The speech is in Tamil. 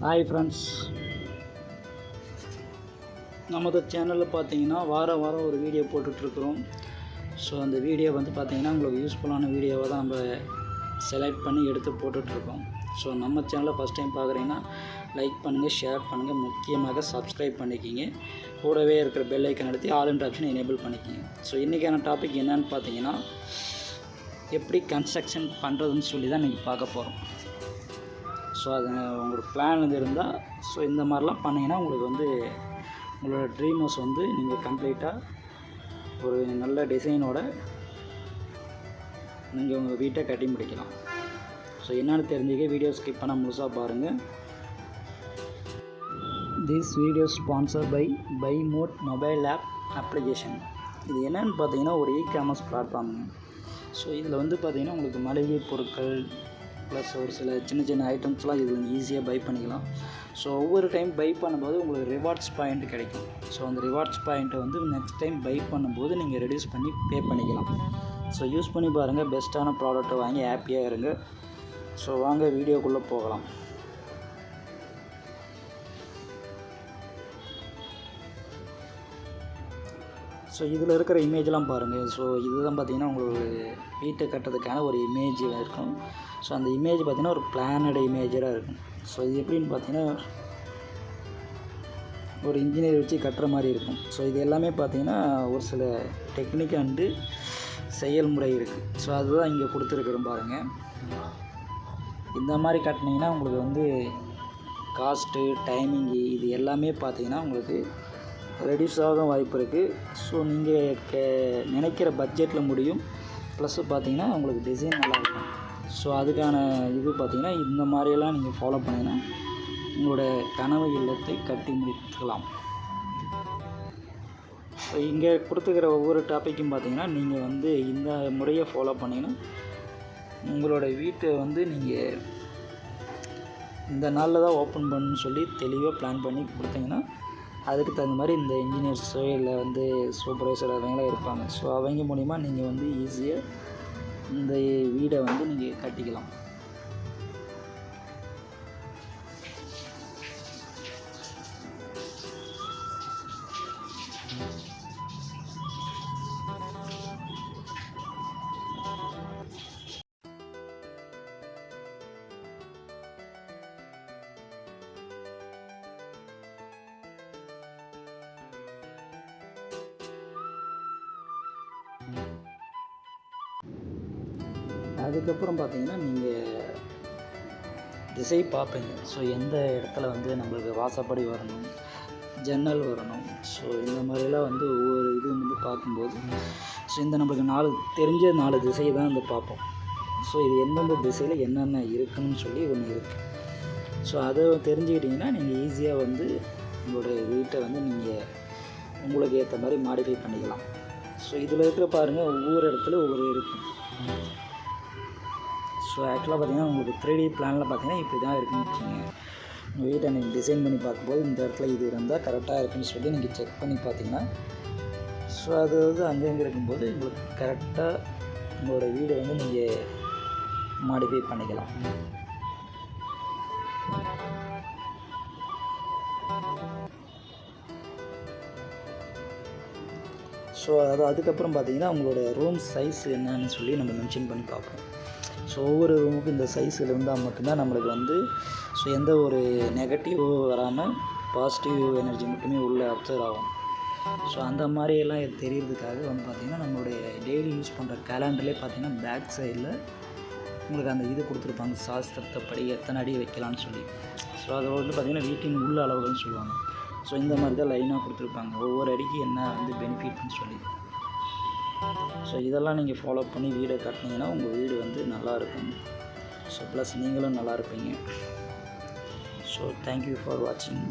ஹாய் ஃப்ரெண்ட்ஸ், நமது சேனலில் பார்த்தீங்கன்னா வாரம் ஒரு வீடியோ போட்டுட்ருக்குறோம். ஸோ அந்த வீடியோ பார்த்தீங்கன்னா உங்களுக்கு யூஸ்ஃபுல்லான வீடியோவை தான் நம்ம செலக்ட் பண்ணி எடுத்து போட்டுட்ருக்கோம். ஸோ நம்ம சேனலை ஃபஸ்ட் டைம் பார்க்குறீங்கன்னா லைக் பண்ணுங்கள், ஷேர் பண்ணுங்கள், முக்கியமாக சப்ஸ்கிரைப் பண்ணிக்கிங்க. கூடவே இருக்கிற பெல் ஐக்கன் அழுத்தி ஆல் என்ற ஆப்ஷனை எனேபிள் பண்ணிக்கிங்க. ஸோ இன்றைக்கான டாபிக் என்னன்னு பார்த்தீங்கன்னா எப்படி கன்ஸ்ட்ரக்ஷன் பண்ணுறதுன்னு சொல்லி தான் இன்றைக்கி பார்க்க போகிறோம். ஸோ அது உங்களுக்கு பிளான் இருந்தால் ஸோ இந்த மாதிரிலாம் பண்ணிங்கன்னா உங்களுக்கு உங்களோட ட்ரீம் ஹவுஸ் நீங்கள் கம்ப்ளீட்டாக ஒரு நல்ல டிசைனோட நீங்கள் உங்கள் வீட்டை கட்டி முடிக்கலாம். ஸோ என்னென்னு தெரிஞ்சுக்க வீடியோ ஸ்கிப் பண்ணால் முழுசாக பாருங்கள். This video sponsor by mod mobile app application. இது என்னென்னு பார்த்தீங்கன்னா ஒரு இ-காமர்ஸ் பிளாட்ஃபார்முங்க. ஸோ இதில் பார்த்தீங்கன்னா உங்களுக்கு மளிகை பொருட்கள் ப்ளஸ் ஒரு சில சின்ன ஐட்டம்ஸ்லாம் இதில் ஈஸியாக பை பண்ணிக்கலாம். ஸோ ஒவ்வொரு டைம் பை பண்ணும்போது உங்களுக்கு ரிவார்ட்ஸ் பாயிண்ட் கிடைக்கும். ஸோ அந்த ரிவார்ட்ஸ் பாயிண்ட்டை நெக்ஸ்ட் டைம் பை பண்ணும்போது நீங்கள் ரெடியூஸ் பண்ணி பே பண்ணிக்கலாம். ஸோ யூஸ் பண்ணி பாருங்கள், பெஸ்ட்டான ப்ராடக்ட்டை வாங்கி ஹாப்பியாக இருங்க. ஸோ வாங்க வீடியோக்குள்ளே போகலாம். ஸோ இதில் இருக்கிற இமேஜெலாம் பாருங்கள். ஸோ இதுதான் பார்த்திங்கன்னா உங்களுக்கு வீட்டை கட்டுறதுக்கான ஒரு இமேஜ் இருக்கும். ஸோ அந்த இமேஜ் பார்த்திங்கன்னா ஒரு பிளானட் இமேஜராக இருக்கும். ஸோ இது எப்படின்னு பார்த்திங்கன்னா ஒரு இன்ஜினியர் வச்சு கட்டுற மாதிரி இருக்கும். ஸோ இது எல்லாமே பார்த்திங்கன்னா ஒரு சில டெக்னிக் அண்டு செயல்முறை இருக்குது. ஸோ அதுதான் இங்கே கொடுத்துருக்குறோம் பாருங்கள். இந்த மாதிரி கட்டினீங்கன்னா உங்களுக்கு காஸ்ட்டு, டைமிங்கு இது எல்லாமே பார்த்திங்கன்னா உங்களுக்கு ரெடியூஸ் ஆக வாய்ப்பு இருக்குது. ஸோ நீங்கள் நினைக்கிற பட்ஜெட்டில் முடியும். ப்ளஸ்ஸு பார்த்திங்கன்னா உங்களுக்கு டிசைன் நல்லாயிருக்கும். ஸோ அதுக்கான பார்த்திங்கன்னா இந்த மாதிரியெல்லாம் நீங்கள் ஃபாலோ பண்ணிங்கன்னா உங்களோட கனவு இல்லத்தை கட்டி முடிக்கலாம். ஸோ இங்கே கொடுத்துக்கிற ஒவ்வொரு டாப்பிக்கும் பார்த்திங்கன்னா நீங்கள் இந்த முறையை ஃபாலோ பண்ணிங்கன்னா உங்களோட வீட்டை நீங்கள் இந்த நாளில் தான் ஓப்பன் பண்ணணும்னு சொல்லி தெளிவாக பிளான் பண்ணி கொடுத்தீங்கன்னா அதுக்கு தகுந்த மாதிரி இந்த இன்ஜினியர்ஸோ இல்லை சூப்பர்வைசர் அவங்களாம் இருப்பாங்க. ஸோ அவங்க மூலிமா நீங்கள் ஈஸியாக இந்த வீடை நீங்கள் கட்டிக்கலாம். அதுக்கப்புறம் பார்த்தீங்கன்னா நீங்கள் திசை பார்ப்பீங்க. ஸோ எந்த இடத்துல நம்மளுக்கு வாசப்படி வரணும், ஜன்னல் வரணும். ஸோ இந்த மாதிரிலாம் ஒவ்வொரு இது பார்க்கும்போது ஸோ இந்த நம்மளுக்கு தெரிஞ்ச 4 திசையை தான் பார்ப்போம். ஸோ இது எந்தெந்த திசையில் என்னென்ன இருக்குதுன்னு சொல்லி ஒன்று இருக்குது. ஸோ அதை தெரிஞ்சுக்கிட்டிங்கன்னா நீங்கள் ஈஸியாக உங்களோட வீட்டை நீங்கள் உங்களுக்கு ஏற்ற மாதிரி மாடிஃபை பண்ணிக்கலாம். ஸோ இதில் இருக்கிற பாருங்கள், ஒவ்வொரு இடத்துல ஒவ்வொரு இருக்கும். ஸோ ஆக்சுவலாக பார்த்திங்கன்னா உங்களுக்கு 3D பிளானில் பார்த்திங்கன்னா இப்படி தான் இருக்குன்னு வச்சுங்க. உங்கள் வீட்டை நீங்கள் டிசைன் பண்ணி பார்க்கும்போது இந்த இடத்துல இது இருந்தால் கரெக்டாக இருக்குன்னு சொல்லி நீங்கள் செக் பண்ணி பார்த்தீங்கன்னா ஸோ அது அங்கங்கே இருக்கும்போது உங்களுக்கு கரெக்டாக உங்களோட வீடை நீங்கள் மாடிஃபை பண்ணிக்கலாம். ஸோ அதுக்கப்புறம் பார்த்திங்கன்னா உங்களோட ரூம் சைஸ் என்னன்னு சொல்லி நம்ம மென்ஷன் பண்ணி பார்ப்போம். ஸோ ஒவ்வொரு ரூமுக்கும் இந்த சைஸில் இருந்தால் மட்டும்தான் நம்மளுக்கு ஸோ எந்த ஒரு நெகட்டிவும் வராமல் பாசிட்டிவ் எனர்ஜி மட்டுமே உள்ளே அப்சர்வ் ஆகும். ஸோ அந்த மாதிரியெல்லாம் தெரியறதுக்காக பார்த்திங்கன்னா நம்மளுடைய டெய்லி யூஸ் பண்ணுற கேலண்டர்லேயே பார்த்திங்கன்னா பேக் சைடில் உங்களுக்கு அந்த இது கொடுத்துருப்பாங்க, சாஸ்திரத்தைப்படி எத்தனை அடி வைக்கலான்னு சொல்லி. ஸோ அதை பார்த்திங்கன்னா வீட்டின் உள்ள அளவுகள்னு சொல்லுவாங்க. ஸோ இந்த மாதிரி தான் லைனாக கொடுத்துருப்பாங்க, ஒவ்வொரு அடிக்கு என்ன பெனிஃபிட்னு சொல்லி. ஸோ இதெல்லாம் நீங்கள் ஃபாலோ பண்ணி வீடை கட்டினீங்கன்னா உங்கள் வீடு நல்லாயிருக்கும். ஸோ ப்ளஸ் நீங்களும் நல்லா இருப்பீங்க. ஸோ தேங்க்யூ ஃபார் வாட்சிங்.